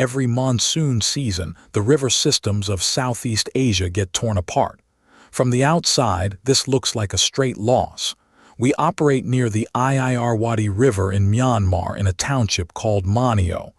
Every monsoon season, the river systems of Southeast Asia get torn apart. From the outside, this looks like a straight loss. We operate near the Irrawaddy River in Myanmar in a township called MoNyo.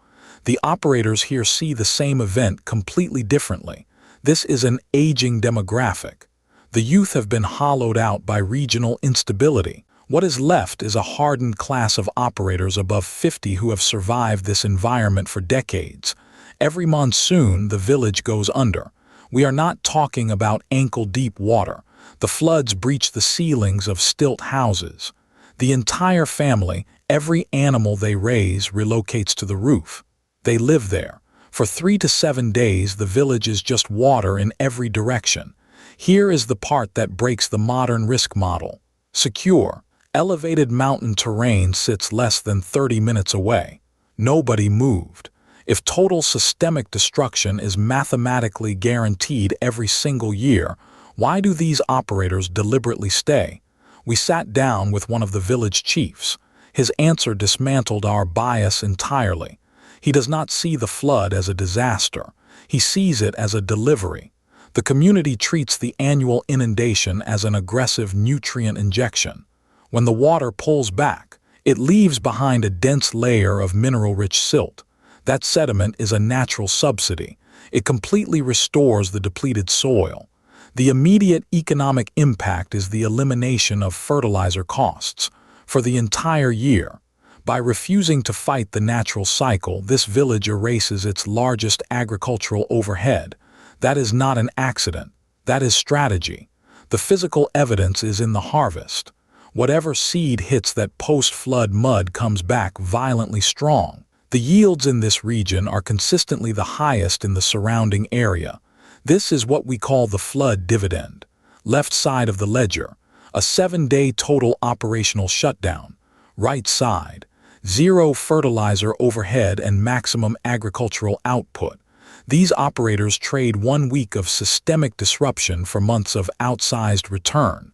The operators here see the same event completely differently. This is an aging demographic. The youth have been hollowed out by regional instability. What is left is a hardened class of operators above 50 who have survived this environment for decades. Every monsoon, the village goes under. We are not talking about ankle-deep water. The floods breach the ceilings of stilt houses. The entire family, every animal they raise, relocates to the roof. They live there. For 3 to 7 days, the village is just water in every direction. Here is the part that breaks the modern risk model. Secure. Elevated mountain terrain sits less than 30 minutes away. Nobody moved. If total systemic destruction is mathematically guaranteed every single year, why do these operators deliberately stay? We sat down with one of the village chiefs. His answer dismantled our bias entirely. He does not see the flood as a disaster. He sees it as a delivery. The community treats the annual inundation as an aggressive nutrient injection. When the water pulls back, it leaves behind a dense layer of mineral-rich silt. That sediment is a natural subsidy. It completely restores the depleted soil. The immediate economic impact is the elimination of fertilizer costs for the entire year. By refusing to fight the natural cycle, this village erases its largest agricultural overhead. That is not an accident. That is strategy. The physical evidence is in the harvest. Whatever seed hits that post-flood mud comes back violently strong. The yields in this region are consistently the highest in the surrounding area. This is what we call the flood dividend. Left side of the ledger, a 7-day total operational shutdown. Right side, zero fertilizer overhead and maximum agricultural output. These operators trade 1 week of systemic disruption for months of outsized return.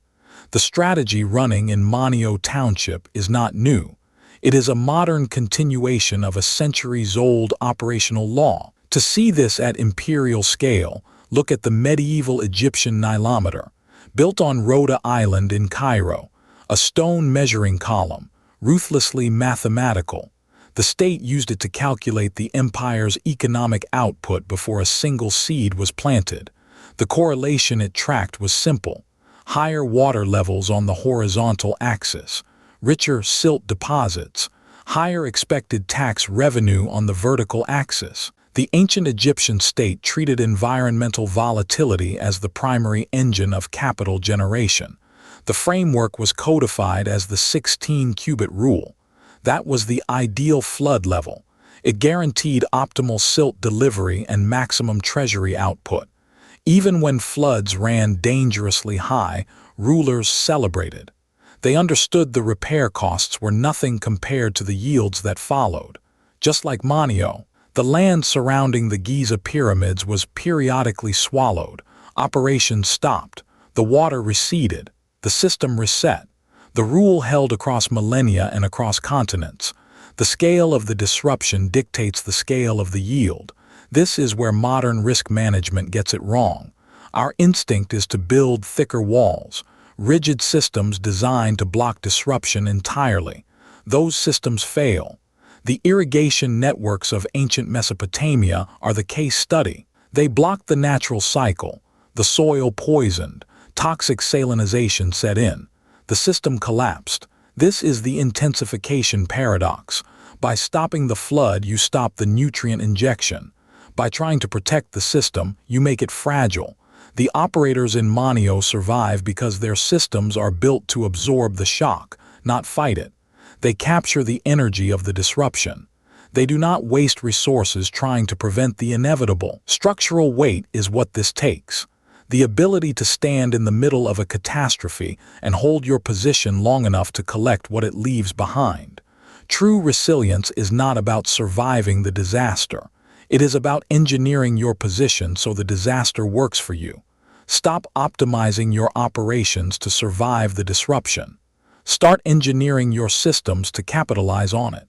The strategy running in MoNyo Township is not new. It is a modern continuation of a centuries-old operational law. To see this at imperial scale, look at the medieval Egyptian nilometer, built on Rhoda Island in Cairo, a stone measuring column, ruthlessly mathematical. The state used it to calculate the empire's economic output before a single seed was planted. The correlation it tracked was simple. Higher water levels on the horizontal axis, richer silt deposits, higher expected tax revenue on the vertical axis. The ancient Egyptian state treated environmental volatility as the primary engine of capital generation. The framework was codified as the 16-cubit rule. That was the ideal flood level. It guaranteed optimal silt delivery and maximum treasury output. Even when floods ran dangerously high, rulers celebrated. They understood the repair costs were nothing compared to the yields that followed. Just like MoNyo, the land surrounding the Giza pyramids was periodically swallowed. Operations stopped. The water receded. The system reset. The rule held across millennia and across continents. The scale of the disruption dictates the scale of the yield. This is where modern risk management gets it wrong. Our instinct is to build thicker walls, rigid systems designed to block disruption entirely. Those systems fail. The irrigation networks of ancient Mesopotamia are the case study. They blocked the natural cycle. The soil poisoned. Toxic salinization set in. The system collapsed. This is the intensification paradox. By stopping the flood, you stop the nutrient injection. By trying to protect the system, you make it fragile. The operators in MoNyo survive because their systems are built to absorb the shock, not fight it. They capture the energy of the disruption. They do not waste resources trying to prevent the inevitable. Structural weight is what this takes. The ability to stand in the middle of a catastrophe and hold your position long enough to collect what it leaves behind. True resilience is not about surviving the disaster. It is about engineering your position so the disaster works for you. Stop optimizing your operations to survive the disruption. Start engineering your systems to capitalize on it.